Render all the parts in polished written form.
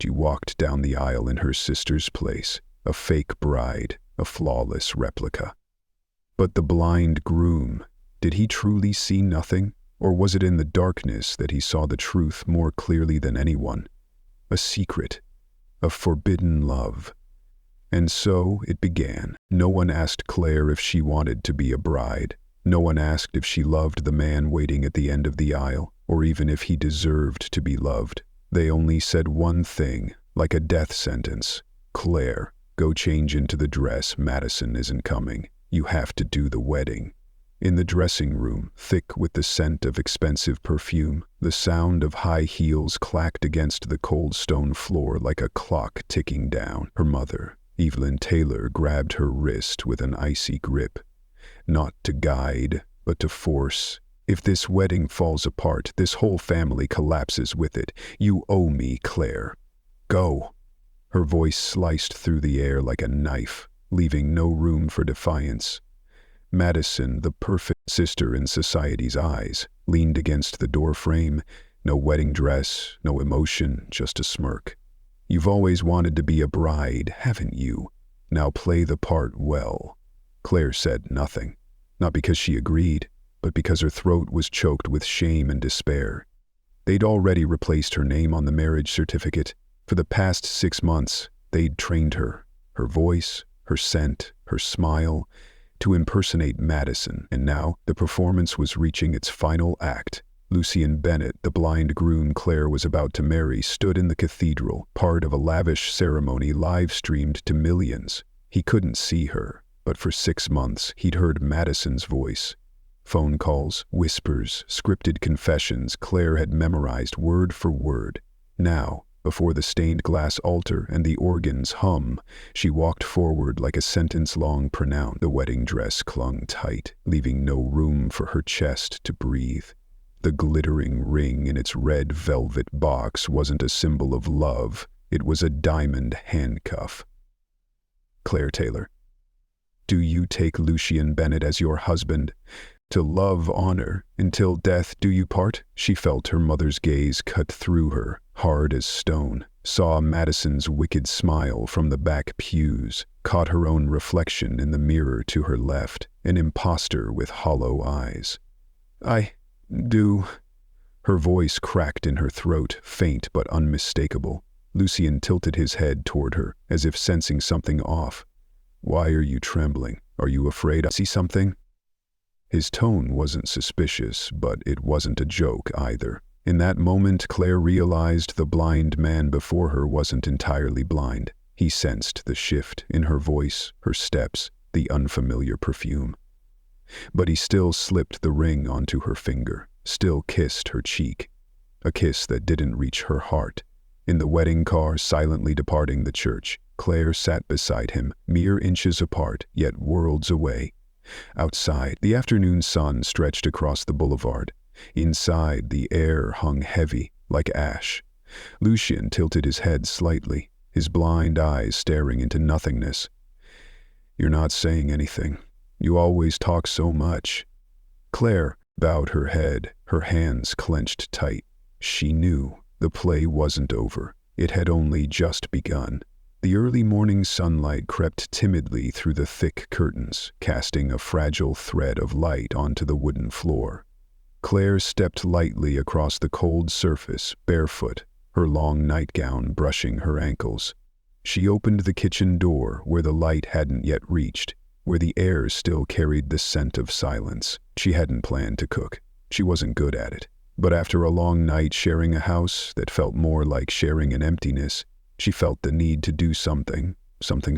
She walked down the aisle in her sister's place, a fake bride, a flawless replica. But the blind groom, did he truly see nothing? Or was it in the darkness that he saw the truth more clearly than anyone? A secret, a forbidden love. And so it began. No one asked Claire if she wanted to be a bride. No one asked if she loved the man waiting at the end of the aisle, or even if he deserved to be loved. They only said one thing, like a death sentence. Claire, go change into the dress. Madison isn't coming. You have to do the wedding. In the dressing room, thick with the scent of expensive perfume, the sound of high heels clacked against the cold stone floor like a clock ticking down. Her mother, Evelyn Taylor, grabbed her wrist with an icy grip. Not to guide, but to force. If this wedding falls apart, this whole family collapses with it. You owe me, Claire. Go. Her voice sliced through the air like a knife, leaving no room for defiance. Madison, the perfect sister in society's eyes, leaned against the doorframe. No wedding dress, no emotion, just a smirk. You've always wanted to be a bride, haven't you? Now play the part well. Claire said nothing, not because she agreed, but because her throat was choked with shame and despair. They'd already replaced her name on the marriage certificate. For the past 6 months, they'd trained her, her voice, her scent, her smile, to impersonate Madison, and now the performance was reaching its final act. Lucien Bennett, the blind groom Claire was about to marry, stood in the cathedral, part of a lavish ceremony live-streamed to millions. He couldn't see her, but for 6 months he'd heard Madison's voice. Phone calls, whispers, scripted confessions Claire had memorized word for word. Now, before the stained glass altar and the organ's hum, she walked forward like a sentence-long pronounce. The wedding dress clung tight, leaving no room for her chest to breathe. The glittering ring in its red velvet box wasn't a symbol of love, it was a diamond handcuff. Claire Taylor. Do you take Lucien Bennett as your husband? To love, honor, until death do you part? She felt her mother's gaze cut through her, hard as stone, saw Madison's wicked smile from the back pews, caught her own reflection in the mirror to her left, an imposter with hollow eyes. I do. Her voice cracked in her throat, faint but unmistakable. Lucien tilted his head toward her, as if sensing something off. Why are you trembling? Are you afraid I see something? His tone wasn't suspicious, but it wasn't a joke either. In that moment, Claire realized the blind man before her wasn't entirely blind. He sensed the shift in her voice, her steps, the unfamiliar perfume. But he still slipped the ring onto her finger, still kissed her cheek. A kiss that didn't reach her heart. In the wedding car, silently departing the church, Claire sat beside him, mere inches apart, yet worlds away. Outside, the afternoon sun stretched across the boulevard. Inside, the air hung heavy, like ash. Lucien tilted his head slightly, his blind eyes staring into nothingness. You're not saying anything. You always talk so much. Claire bowed her head, her hands clenched tight. She knew the play wasn't over. It had only just begun. The early morning sunlight crept timidly through the thick curtains, casting a fragile thread of light onto the wooden floor. Claire stepped lightly across the cold surface, barefoot, her long nightgown brushing her ankles. She opened the kitchen door where the light hadn't yet reached, where the air still carried the scent of silence. She hadn't planned to cook. She wasn't good at it. But after a long night sharing a house that felt more like sharing an emptiness, she felt the need to do something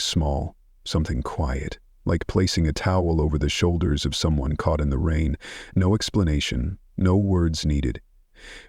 small, something quiet, like placing a towel over the shoulders of someone caught in the rain. No explanation, no words needed.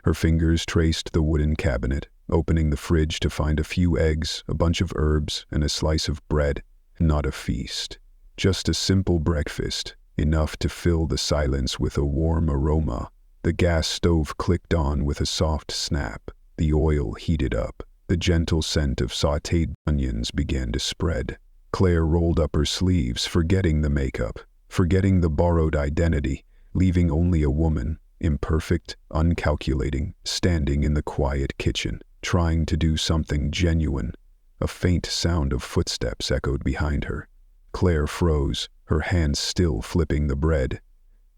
Her fingers traced the wooden cabinet, opening the fridge to find a few eggs, a bunch of herbs, and a slice of bread. Not a feast. Just a simple breakfast, enough to fill the silence with a warm aroma. The gas stove clicked on with a soft snap. The oil heated up. The gentle scent of sautéed onions began to spread. Claire rolled up her sleeves, forgetting the makeup, forgetting the borrowed identity, leaving only a woman, imperfect, uncalculating, standing in the quiet kitchen. trying to do something genuine. A faint sound of footsteps echoed behind her. Claire froze, her hands still flipping the bread.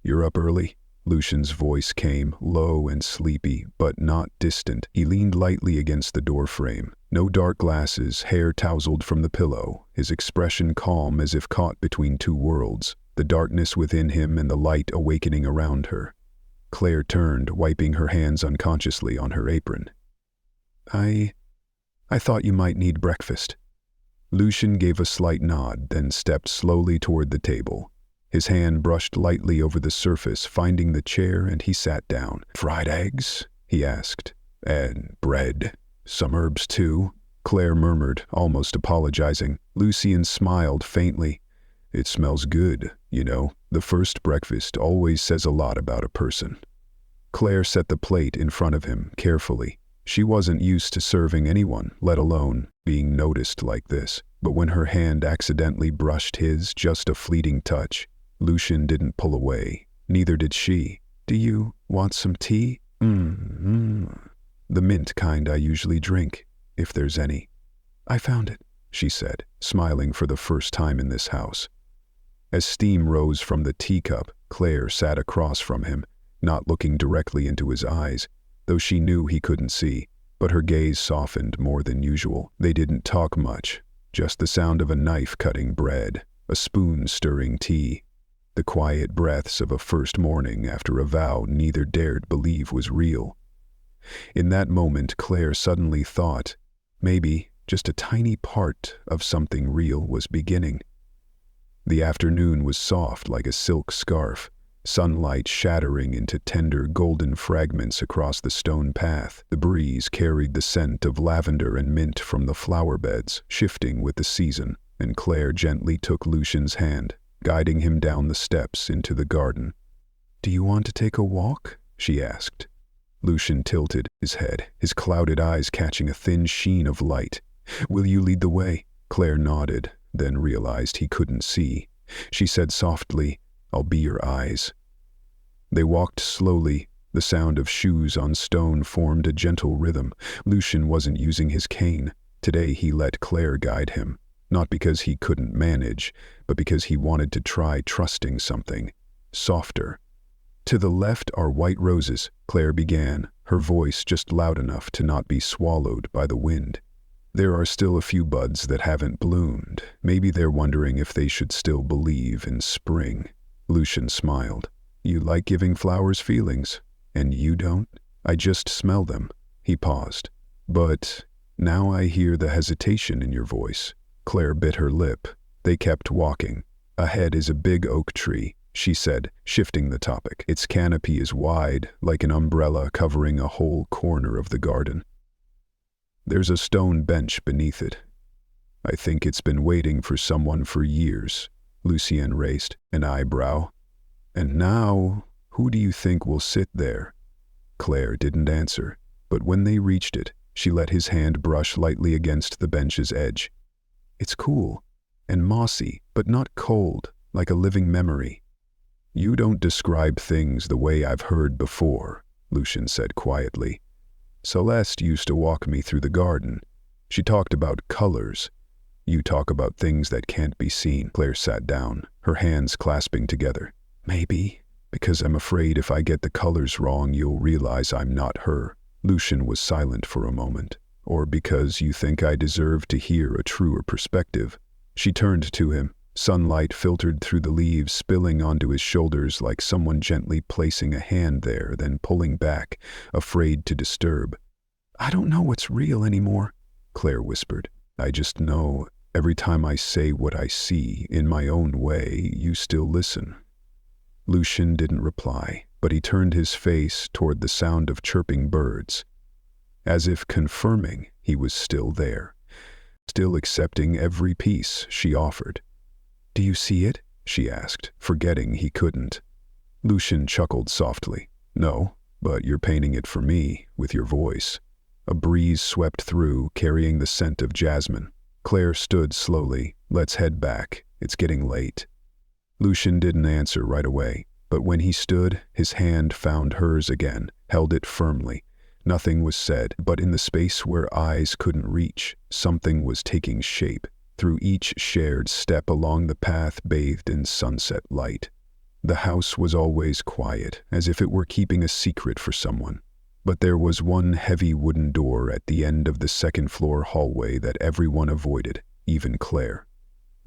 "You're up early?" Lucian's voice came, low and sleepy, but not distant. He leaned lightly against the doorframe. No dark glasses, hair tousled from the pillow, his expression calm as if caught between two worlds, the darkness within him and the light awakening around her. Claire turned, wiping her hands unconsciously on her apron. I thought you might need breakfast." Lucien gave a slight nod, then stepped slowly toward the table. His hand brushed lightly over the surface, finding the chair, and he sat down. "Fried eggs?" he asked. "And bread? Some herbs too?" Claire murmured, almost apologizing. Lucien smiled faintly. "It smells good, you know. The first breakfast always says a lot about a person." Claire set the plate in front of him, carefully. She wasn't used to serving anyone, let alone being noticed like this. But when her hand accidentally brushed his, just a fleeting touch, Lucien didn't pull away. Neither did she. "Do you want some tea?" "The mint kind I usually drink, if there's any." "I found it," she said, smiling for the first time in this house. As steam rose from the teacup, Claire sat across from him, not looking directly into his eyes, though she knew he couldn't see, but her gaze softened more than usual. They didn't talk much, just the sound of a knife cutting bread, a spoon stirring tea, the quiet breaths of a first morning after a vow neither dared believe was real. In that moment, Claire suddenly thought, maybe just a tiny part of something real was beginning. The afternoon was soft like a silk scarf, sunlight shattering into tender golden fragments across the stone path. The breeze carried the scent of lavender and mint from the flower beds, shifting with the season, and Claire gently took Lucien's hand, guiding him down the steps into the garden. "Do you want to take a walk?" she asked. Lucien tilted his head, his clouded eyes catching a thin sheen of light. "Will you lead the way?" Claire nodded, then realized he couldn't see. She said softly, "I'll be your eyes." They walked slowly. The sound of shoes on stone formed a gentle rhythm. Lucien wasn't using his cane. Today he let Claire guide him, not because he couldn't manage, but because he wanted to try trusting something softer. "To the left are white roses," Claire began, her voice just loud enough to not be swallowed by the wind. "There are still a few buds that haven't bloomed. Maybe they're wondering if they should still believe in spring." Lucien smiled. "You like giving flowers feelings, and you don't?" "I just smell them." He paused. "But now I hear the hesitation in your voice." Claire bit her lip. They kept walking. "Ahead is a big oak tree," she said, shifting the topic. "Its canopy is wide, like an umbrella covering a whole corner of the garden. There's a stone bench beneath it. I think it's been waiting for someone for years." Lucien raised an eyebrow. "And now, who do you think will sit there?" Claire didn't answer, but when they reached it, she let his hand brush lightly against the bench's edge. "It's cool and mossy, but not cold, like a living memory." "You don't describe things the way I've heard before," Lucien said quietly. "Celeste used to walk me through the garden. She talked about colors. You talk about things that can't be seen." Claire sat down, her hands clasping together. "Maybe, because I'm afraid if I get the colors wrong you'll realize I'm not her." Lucien was silent for a moment. "Or because you think I deserve to hear a truer perspective." She turned to him. Sunlight filtered through the leaves, spilling onto his shoulders like someone gently placing a hand there, then pulling back, afraid to disturb. "I don't know what's real anymore," Claire whispered. "I just know every time I say what I see in my own way, you still listen." Lucien didn't reply, but he turned his face toward the sound of chirping birds, as if confirming he was still there, still accepting every piece she offered. "Do you see it?" she asked, forgetting he couldn't. Lucien chuckled softly. "No, but you're painting it for me, with your voice." A breeze swept through, carrying the scent of jasmine. Claire stood slowly. "Let's head back. It's getting late." Lucien didn't answer right away, but when he stood, his hand found hers again, held it firmly. Nothing was said, but in the space where eyes couldn't reach, something was taking shape, through each shared step along the path bathed in sunset light. The house was always quiet, as if it were keeping a secret for someone. But there was one heavy wooden door at the end of the second-floor hallway that everyone avoided, even Claire.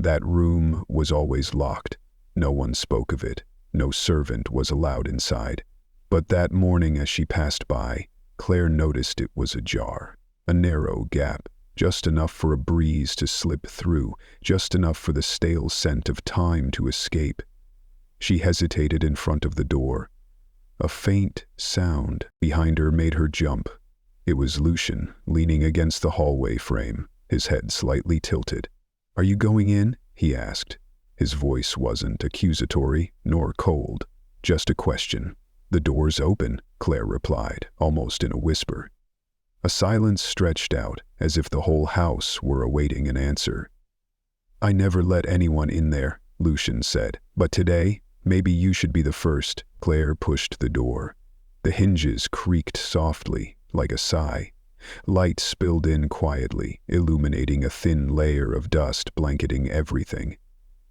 That room was always locked. No one spoke of it. No servant was allowed inside. But that morning as she passed by, Claire noticed it was ajar. A narrow gap, just enough for a breeze to slip through, just enough for the stale scent of time to escape. She hesitated in front of the door. A faint sound behind her made her jump. It was Lucien, leaning against the hallway frame, his head slightly tilted. "Are you going in?" he asked. His voice wasn't accusatory nor cold, just a question. "The door's open," Claire replied, almost in a whisper. A silence stretched out, as if the whole house were awaiting an answer. "I never let anyone in there," Lucien said, "but today, maybe you should be the first." Claire pushed the door. The hinges creaked softly, like a sigh. Light spilled in quietly, illuminating a thin layer of dust blanketing everything.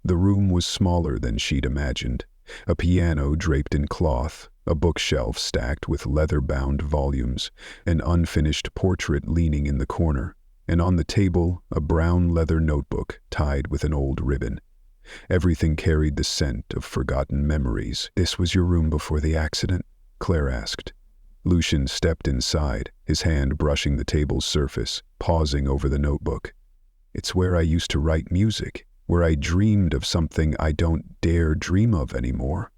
The room was smaller than she'd imagined. A piano draped in cloth, a bookshelf stacked with leather-bound volumes, an unfinished portrait leaning in the corner, and on the table, a brown leather notebook tied with an old ribbon. Everything carried the scent of forgotten memories. "This was your room before the accident?" Claire asked. Lucien stepped inside, his hand brushing the table's surface, pausing over the notebook. "It's where I used to write music, where I dreamed of something I don't dare dream of anymore."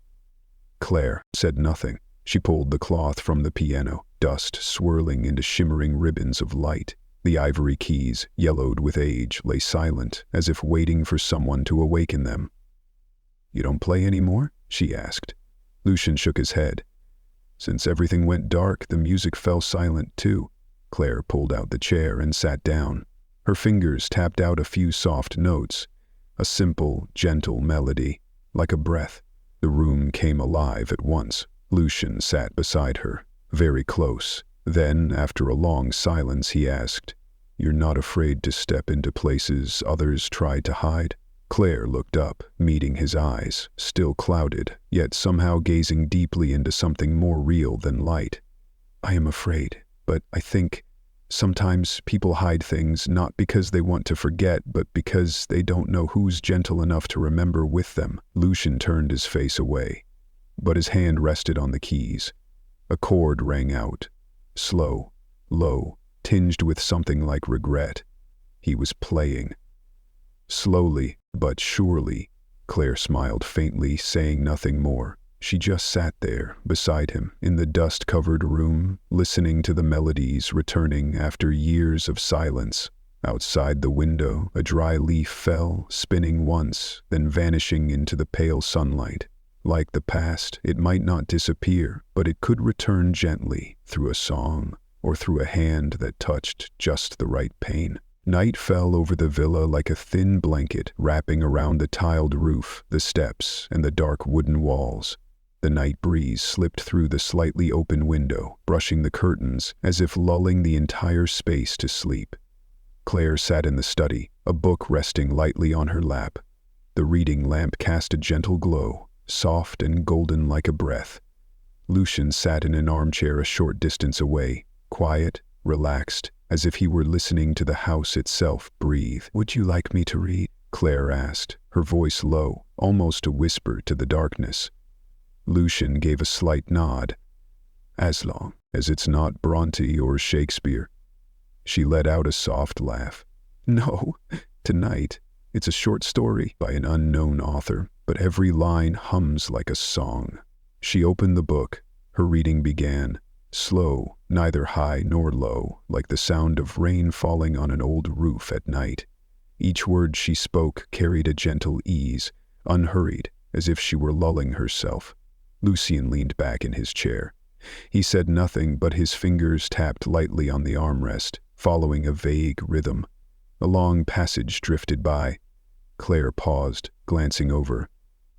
Claire said nothing. She pulled the cloth from the piano, dust swirling into shimmering ribbons of light. The ivory keys, yellowed with age, lay silent, as if waiting for someone to awaken them. "You don't play anymore?" she asked. Lucien shook his head. "Since everything went dark, the music fell silent too." Claire pulled out the chair and sat down. Her fingers tapped out a few soft notes, a simple, gentle melody, like a breath. The room came alive at once. Lucien sat beside her, very close. Then, after a long silence, he asked, "You're not afraid to step into places others tried to hide?" Claire looked up, meeting his eyes, still clouded, yet somehow gazing deeply into something more real than light. "I am afraid, but I think sometimes people hide things not because they want to forget, but because they don't know who's gentle enough to remember with them." Lucien turned his face away, but his hand rested on the keys. A chord rang out, slow, low, tinged with something like regret. He was playing. Slowly, but surely, Claire smiled faintly, saying nothing more. She just sat there, beside him, in the dust-covered room, listening to the melodies returning after years of silence. Outside the window, a dry leaf fell, spinning once, then vanishing into the pale sunlight. Like the past, it might not disappear, but it could return gently, through a song, or through a hand that touched just the right pain. Night fell over the villa like a thin blanket, wrapping around the tiled roof, the steps, and the dark wooden walls. The night breeze slipped through the slightly open window, brushing the curtains as if lulling the entire space to sleep. Claire sat in the study, a book resting lightly on her lap. The reading lamp cast a gentle glow, soft and golden like a breath. Lucien sat in an armchair a short distance away, quiet, relaxed, as if he were listening to the house itself breathe. "Would you like me to read?" Claire asked, her voice low, almost a whisper to the darkness. Lucien gave a slight nod. "As long as it's not Bronte or Shakespeare." She let out a soft laugh. "No, tonight. It's a short story by an unknown author, but every line hums like a song." She opened the book. Her reading began, slow, neither high nor low, like the sound of rain falling on an old roof at night. Each word she spoke carried a gentle ease, unhurried, as if she were lulling herself. Lucien leaned back in his chair. He said nothing, but his fingers tapped lightly on the armrest, following a vague rhythm. A long passage drifted by. Claire paused, glancing over.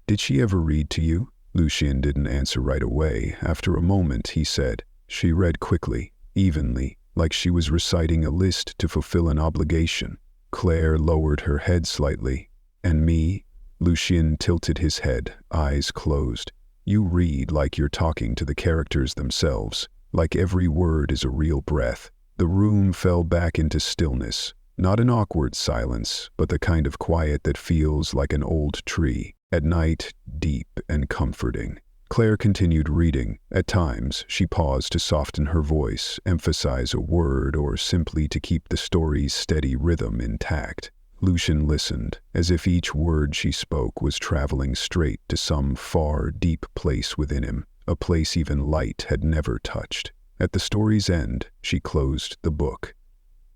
"Did she ever read to you?" Lucien didn't answer right away. After a moment, he said, "She read quickly, evenly, like she was reciting a list to fulfill an obligation. Claire lowered her head slightly. "And me?" Lucien tilted his head, eyes closed. "You read like you're talking to the characters themselves, like every word is a real breath." The room fell back into stillness, not an awkward silence, but the kind of quiet that feels like an old tree, at night deep and comforting. Claire continued reading. At times, she paused to soften her voice, emphasize a word, or simply to keep the story's steady rhythm intact. Lucien listened, as if each word she spoke was traveling straight to some far, deep place within him, a place even light had never touched. At the story's end, she closed the book.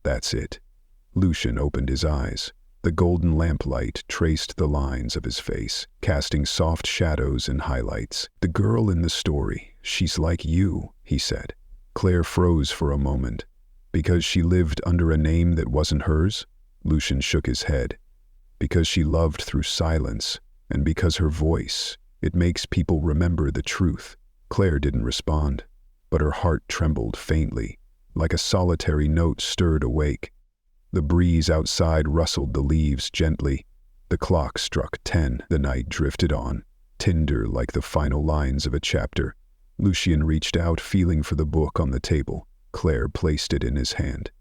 "That's it." Lucien opened his eyes. The golden lamplight traced the lines of his face, casting soft shadows and highlights. "The girl in the story, she's like you," he said. Claire froze for a moment. "Because she lived under a name that wasn't hers?" Lucien shook his head. "Because she loved through silence, and because her voice, it makes people remember the truth." Claire didn't respond, but her heart trembled faintly, like a solitary note stirred awake. The breeze outside rustled the leaves gently. The clock struck 10. The night drifted on, tender like the final lines of a chapter. Lucien reached out, feeling for the book on the table. Claire placed it in his hand.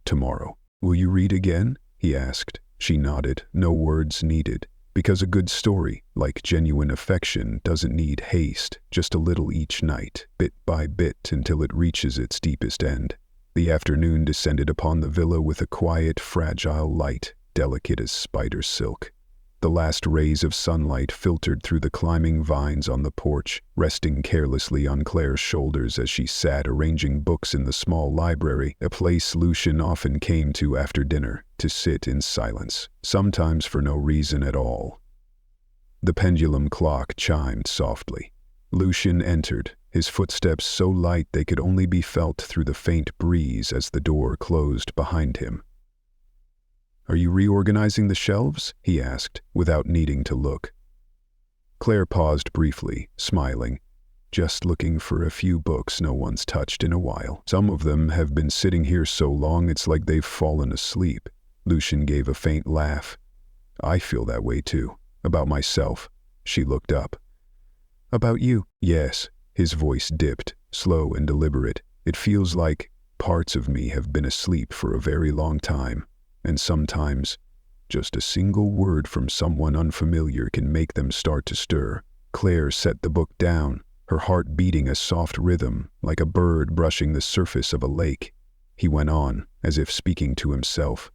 "Tomorrow, will you read again?" he asked. She nodded, no words needed. Because a good story, like genuine affection, doesn't need haste, just a little each night, bit by bit, until it reaches its deepest end. The afternoon descended upon the villa with a quiet, fragile light, delicate as spider silk. The last rays of sunlight filtered through the climbing vines on the porch, resting carelessly on Claire's shoulders as she sat arranging books in the small library, a place Lucien often came to after dinner, to sit in silence, sometimes for no reason at all. The pendulum clock chimed softly. Lucien entered, his footsteps so light they could only be felt through the faint breeze as the door closed behind him. "Are you reorganizing the shelves?" he asked, without needing to look. Claire paused briefly, smiling. "Just looking for a few books no one's touched in a while. Some of them have been sitting here so long it's like they've fallen asleep." Lucien gave a faint laugh. "I feel that way too. About myself." She looked up. "About you?" "Yes." His voice dipped, slow and deliberate. "It feels like parts of me have been asleep for a very long time. And sometimes, just a single word from someone unfamiliar can make them start to stir." Claire set the book down, her heart beating a soft rhythm, like a bird brushing the surface of a lake. He went on, as if speaking to himself.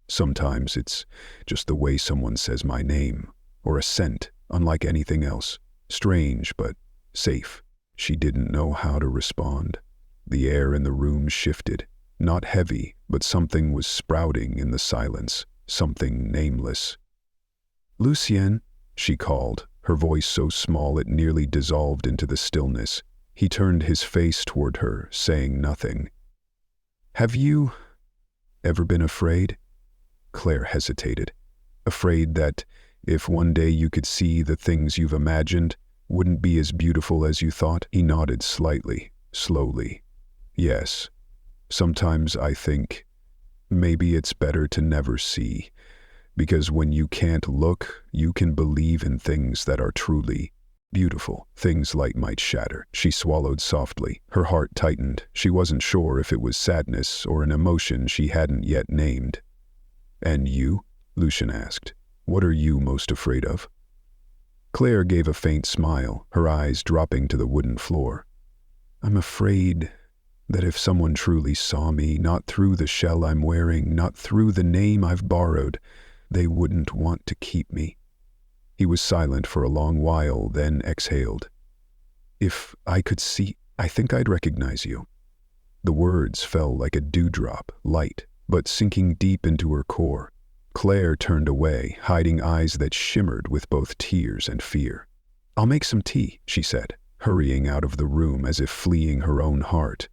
"Sometimes it's just the way someone says my name, or a scent, unlike anything else. Strange, but safe." She didn't know how to respond. The air in the room shifted. Not heavy, but something was sprouting in the silence, something nameless. "Lucien," she called, her voice so small it nearly dissolved into the stillness. He turned his face toward her, saying nothing. "Have you ever been afraid?" Claire hesitated. "Afraid that, if one day you could see the things you've imagined, wouldn't be as beautiful as you thought?" He nodded slightly, slowly. "Yes. Sometimes I think maybe it's better to never see, because when you can't look, you can believe in things that are truly beautiful. Things light might shatter." She swallowed softly. Her heart tightened. She wasn't sure if it was sadness or an emotion she hadn't yet named. "And you?" Lucien asked. "What are you most afraid of?" Claire gave a faint smile, her eyes dropping to the wooden floor. "I'm afraid that if someone truly saw me, not through the shell I'm wearing, not through the name I've borrowed, they wouldn't want to keep me." He was silent for a long while, then exhaled. "If I could see, I think I'd recognize you." The words fell like a dewdrop, light, but sinking deep into her core. Claire turned away, hiding eyes that shimmered with both tears and fear. "I'll make some tea," she said, hurrying out of the room as if fleeing her own heart.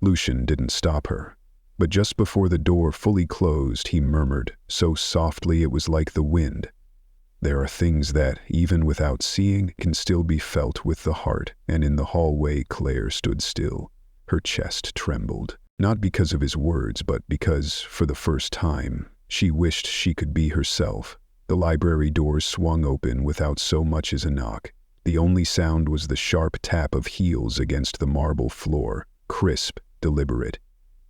Lucien didn't stop her, but just before the door fully closed, he murmured, so softly it was like the wind, "There are things that, even without seeing, can still be felt with the heart." And in the hallway, Claire stood still, Her chest trembled, not because of his words, but because, for the first time, she wished she could be herself. The library doors swung open without so much as a knock. The only sound was the sharp tap of heels against the marble floor, crisp, deliberate.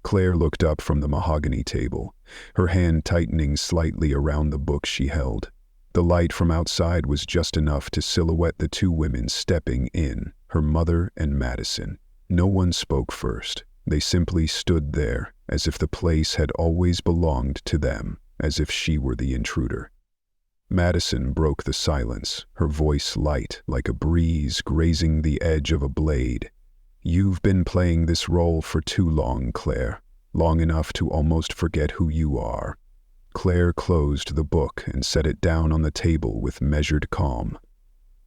Claire looked up from the mahogany table, her hand tightening slightly around the book she held. The light from outside was just enough to silhouette the two women stepping in, her mother and Madison. No one spoke first. They simply stood there, as if the place had always belonged to them, as if she were the intruder. Madison broke the silence, her voice light like a breeze grazing the edge of a blade. "You've been playing this role for too long, Claire. Long enough to almost forget who you are." Claire closed the book and set it down on the table with measured calm.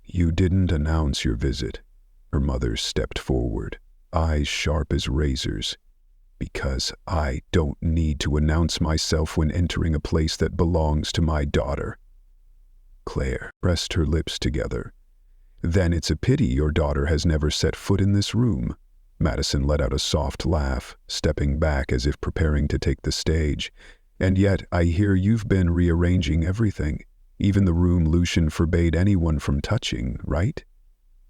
"You didn't announce your visit." Her mother stepped forward, eyes sharp as razors. "Because I don't need to announce myself when entering a place that belongs to my daughter." Claire pressed her lips together. "Then it's a pity your daughter has never set foot in this room." Madison let out a soft laugh, stepping back as if preparing to take the stage. "And yet I hear you've been rearranging everything, even the room Lucien forbade anyone from touching, right?"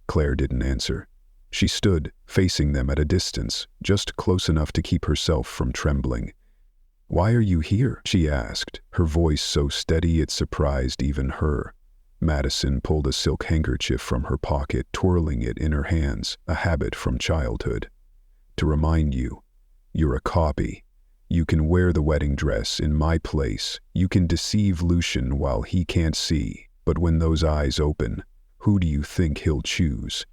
Claire didn't answer. She stood, facing them at a distance, just close enough to keep herself from trembling. "Why are you here?" she asked, her voice so steady it surprised even her. Madison pulled a silk handkerchief from her pocket, twirling it in her hands, a habit from childhood. "To remind you, you're a copy. You can wear the wedding dress in my place. You can deceive Lucien while he can't see. But when those eyes open, who do you think he'll choose?"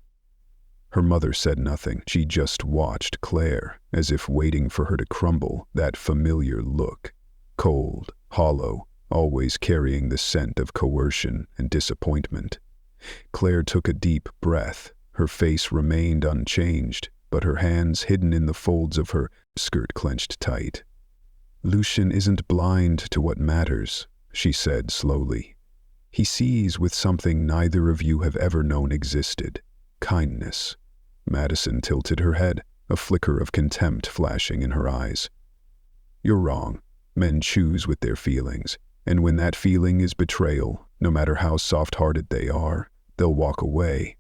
Her mother said nothing. She just watched Claire, as if waiting for her to crumble, that familiar look. Cold, hollow, always carrying the scent of coercion and disappointment. Claire took a deep breath. Her face remained unchanged, but her hands hidden in the folds of her skirt clenched tight. "Lucien isn't blind to what matters," she said slowly. "He sees with something neither of you have ever known existed. Kindness." Madison tilted her head, a flicker of contempt flashing in her eyes. "You're wrong. Men choose with their feelings, and when that feeling is betrayal, no matter how soft-hearted they are, they'll walk away."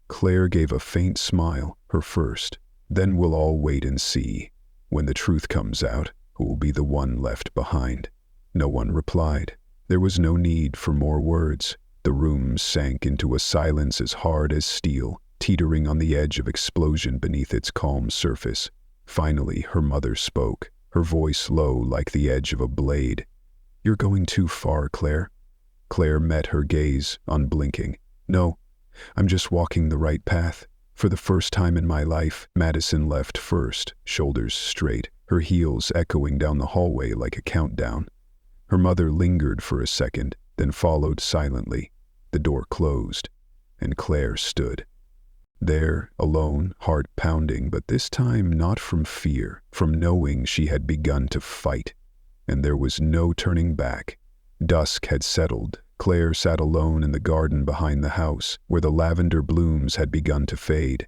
Claire gave a faint smile, her first. "Then we'll all wait and see. When the truth comes out, who will be the one left behind?" No one replied. There was no need for more words. The room sank into a silence as hard as steel, teetering on the edge of explosion beneath its calm surface. Finally, her mother spoke, her voice low like the edge of a blade. "You're going too far, Claire." Claire met her gaze, unblinking. "No, I'm just walking the right path. For the first time in my life." Madison left first, shoulders straight, her heels echoing down the hallway like a countdown. Her mother lingered for a second, then followed silently. The door closed, and Claire stood. There, alone, heart pounding, but this time not from fear, from knowing she had begun to fight. And there was no turning back. Dusk had settled. Claire sat alone in the garden behind the house, where the lavender blooms had begun to fade.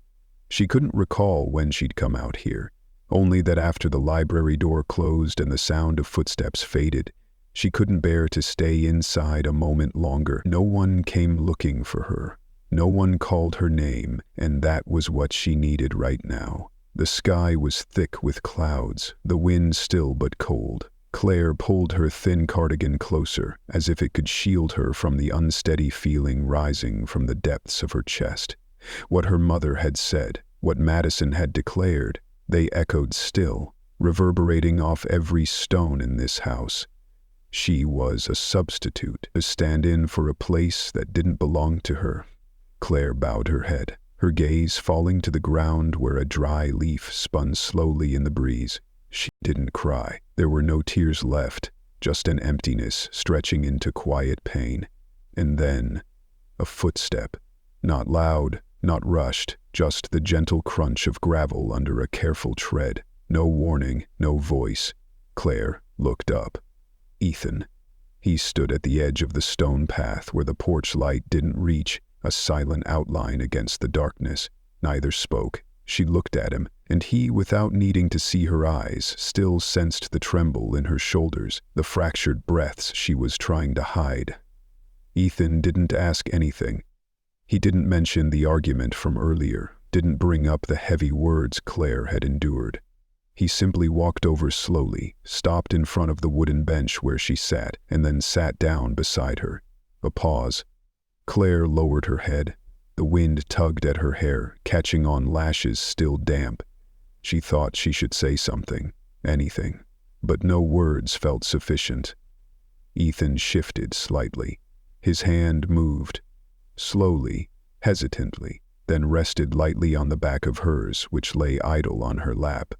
She couldn't recall when she'd come out here, only that after the library door closed and the sound of footsteps faded, she couldn't bear to stay inside a moment longer. No one came looking for her. No one called her name, and that was what she needed right now. The sky was thick with clouds, the wind still but cold. Claire pulled her thin cardigan closer, as if it could shield her from the unsteady feeling rising from the depths of her chest. What her mother had said, what Madison had declared, they echoed still, reverberating off every stone in this house. She was a substitute, a stand-in for a place that didn't belong to her. Claire bowed her head, her gaze falling to the ground where a dry leaf spun slowly in the breeze. She didn't cry. There were no tears left, just an emptiness stretching into quiet pain. And then, a footstep. Not loud, not rushed, just the gentle crunch of gravel under a careful tread. No warning, no voice. Claire looked up. Ethan. He stood at the edge of the stone path where the porch light didn't reach, a silent outline against the darkness. Neither spoke. She looked at him, and he, without needing to see her eyes, still sensed the tremble in her shoulders, the fractured breaths she was trying to hide. Ethan didn't ask anything. He didn't mention the argument from earlier, didn't bring up the heavy words Claire had endured. He simply walked over slowly, stopped in front of the wooden bench where she sat, and then sat down beside her. A pause. Claire lowered her head. The wind tugged at her hair, catching on lashes still damp. She thought she should say something, anything, but no words felt sufficient. Ethan shifted slightly. His hand moved, slowly, hesitantly, then rested lightly on the back of hers, which lay idle on her lap.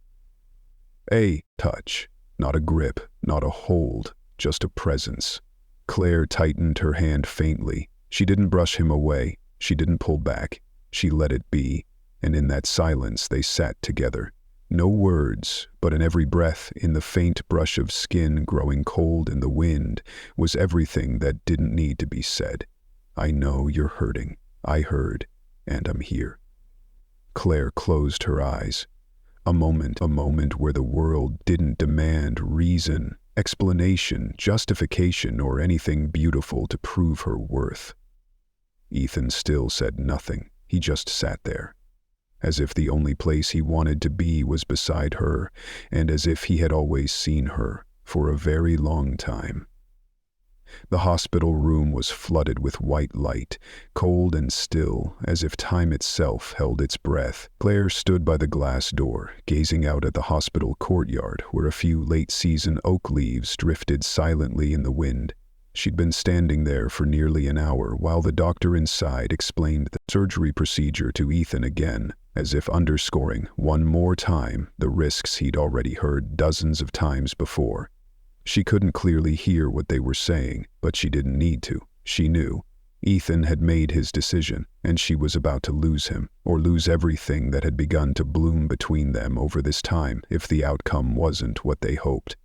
A touch, not a grip, not a hold, just a presence. Claire tightened her hand faintly. She didn't brush him away. She didn't pull back. She let it be, and in that silence they sat together. No words, but in every breath, in the faint brush of skin growing cold in the wind, was everything that didn't need to be said. I know you're hurting. I heard, and I'm here. Claire closed her eyes. A moment where the world didn't demand reason, explanation, justification, or anything beautiful to prove her worth. Ethan still said nothing. He just sat there, as if the only place he wanted to be was beside her, and as if he had always seen her, for a very long time. The hospital room was flooded with white light, cold and still, as if time itself held its breath. Claire stood by the glass door, gazing out at the hospital courtyard, where a few late-season oak leaves drifted silently in the wind. She'd been standing there for nearly an hour while the doctor inside explained the surgery procedure to Ethan again, as if underscoring one more time the risks he'd already heard dozens of times before. She couldn't clearly hear what they were saying, but she didn't need to. She knew. Ethan had made his decision, and she was about to lose him, or lose everything that had begun to bloom between them over this time if the outcome wasn't what they hoped.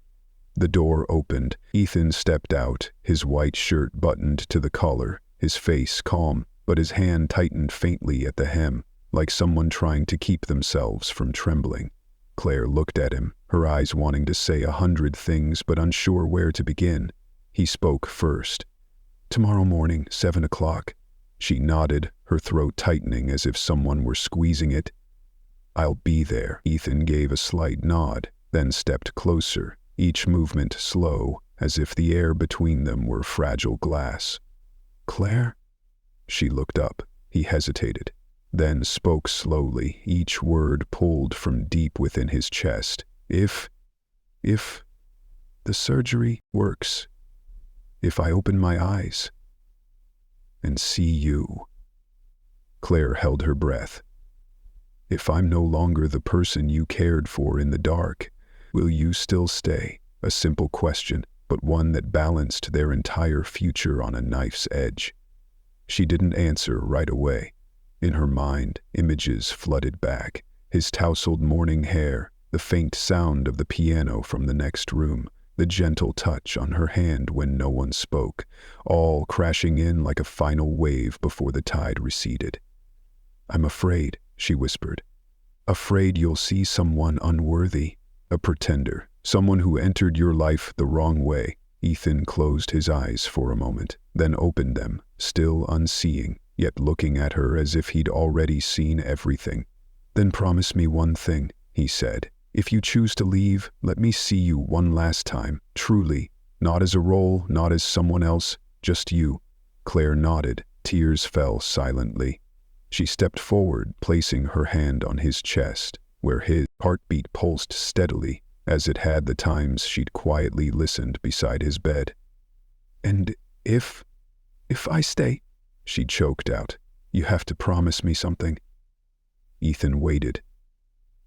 The door opened. Ethan stepped out, his white shirt buttoned to the collar, his face calm, but his hand tightened faintly at the hem, like someone trying to keep themselves from trembling. Claire looked at him, her eyes wanting to say 100 things but unsure where to begin. He spoke first. "Tomorrow morning, 7 o'clock. She nodded, her throat tightening as if someone were squeezing it. "I'll be there." Ethan gave a slight nod, then stepped closer, each movement slow, as if the air between them were fragile glass. "Claire?" She looked up. He hesitated, then spoke slowly, each word pulled from deep within his chest. If the surgery works, if I open my eyes and see you." Claire held her breath. "If I'm no longer the person you cared for in the dark, will you still stay?" A simple question, but one that balanced their entire future on a knife's edge. She didn't answer right away. In her mind, images flooded back. His tousled morning hair, the faint sound of the piano from the next room, the gentle touch on her hand when no one spoke, all crashing in like a final wave before the tide receded. "I'm afraid," she whispered. "Afraid you'll see someone unworthy, a pretender, someone who entered your life the wrong way." Ethan closed his eyes for a moment, then opened them, still unseeing, yet looking at her as if he'd already seen everything. "Then promise me one thing," he said. "If you choose to leave, let me see you one last time, truly, not as a role, not as someone else, just you." Claire nodded. Tears fell silently. She stepped forward, placing her hand on his chest, where his heartbeat pulsed steadily, as it had the times she'd quietly listened beside his bed. "And if I stay," she choked out, "you have to promise me something." Ethan waited.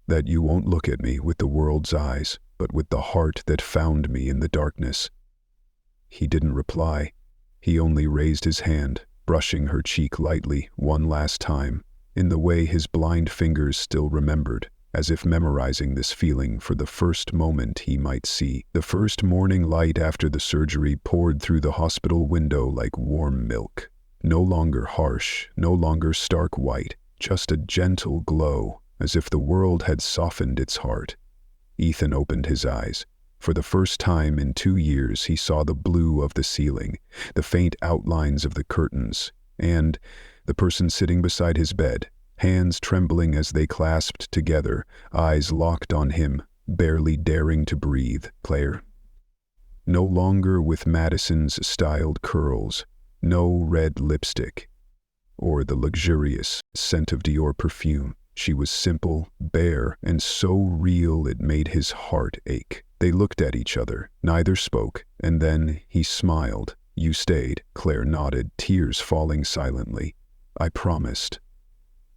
"That you won't look at me with the world's eyes, but with the heart that found me in the darkness." He didn't reply. He only raised his hand, brushing her cheek lightly one last time, in the way his blind fingers still remembered, as if memorizing this feeling for the first moment he might see. The first morning light after the surgery poured through the hospital window like warm milk. No longer harsh, no longer stark white, just a gentle glow, as if the world had softened its heart. Ethan opened his eyes. For the first time in 2 years, he saw the blue of the ceiling, the faint outlines of the curtains, and the person sitting beside his bed, hands trembling as they clasped together, eyes locked on him, barely daring to breathe. Claire. No longer with Madison's styled curls, no red lipstick, or the luxurious scent of Dior perfume. She was simple, bare, and so real it made his heart ache. They looked at each other, neither spoke, and then he smiled. "You stayed," Claire nodded, tears falling silently. "I promised."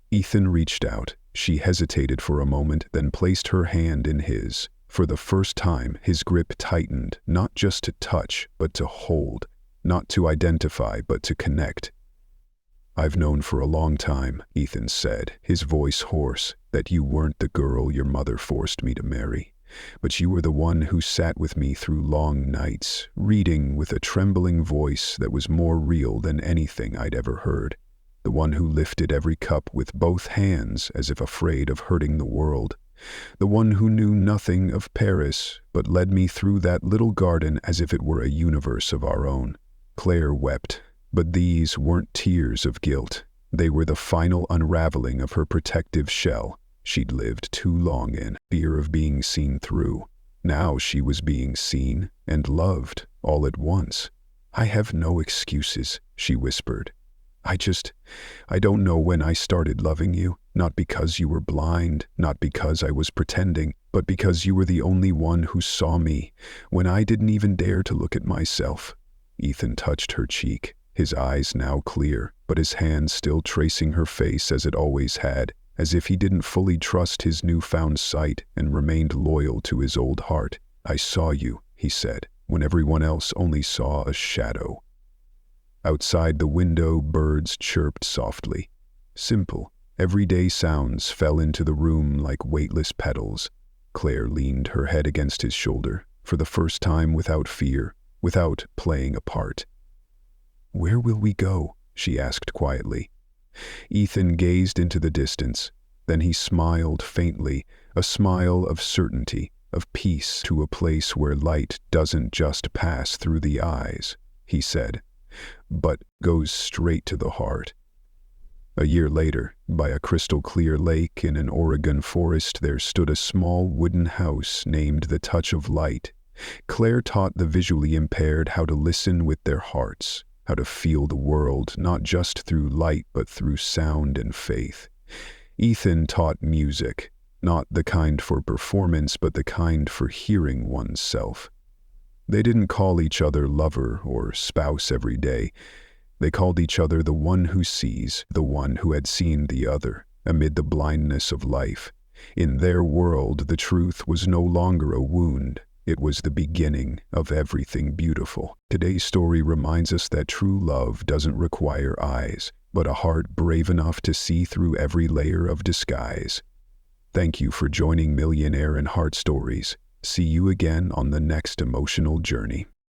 Ethan reached out. She hesitated for a moment, then placed her hand in his. For the first time, his grip tightened, not just to touch, but to hold, not to identify, but to connect. "I've known for a long time," Ethan said, his voice hoarse, "that you weren't the girl your mother forced me to marry. But you were the one who sat with me through long nights, reading with a trembling voice that was more real than anything I'd ever heard. The one who lifted every cup with both hands as if afraid of hurting the world. The one who knew nothing of Paris, but led me through that little garden as if it were a universe of our own." Claire wept, but these weren't tears of guilt. They were the final unraveling of her protective shell. She'd lived too long in fear of being seen through. Now she was being seen and loved all at once. "I have no excuses," she whispered. I don't know when I started loving you, not because you were blind, not because I was pretending, but because you were the only one who saw me when I didn't even dare to look at myself." Ethan touched her cheek, his eyes now clear, but his hand still tracing her face as it always had, as if he didn't fully trust his newfound sight and remained loyal to his old heart. "I saw you," he said, "when everyone else only saw a shadow." Outside the window, birds chirped softly. Simple, everyday sounds fell into the room like weightless petals. Claire leaned her head against his shoulder, for the first time without fear, without playing a part. "Where will we go?" she asked quietly. Ethan gazed into the distance. Then he smiled faintly, a smile of certainty, of peace, "to a place where light doesn't just pass through the eyes," he said, "but goes straight to the heart." A year later, by a crystal-clear lake in an Oregon forest, there stood a small wooden house named the Touch of Light. Claire taught the visually impaired how to listen with their hearts, how to feel the world not just through light but through sound and faith. Ethan taught music, not the kind for performance but the kind for hearing oneself. They didn't call each other lover or spouse every day. They called each other the one who sees, the one who had seen the other, amid the blindness of life. In their world, the truth was no longer a wound. It was the beginning of everything beautiful. Today's story reminds us that true love doesn't require eyes, but a heart brave enough to see through every layer of disguise. Thank you for joining Millionaire and Heart Stories. See you again on the next emotional journey.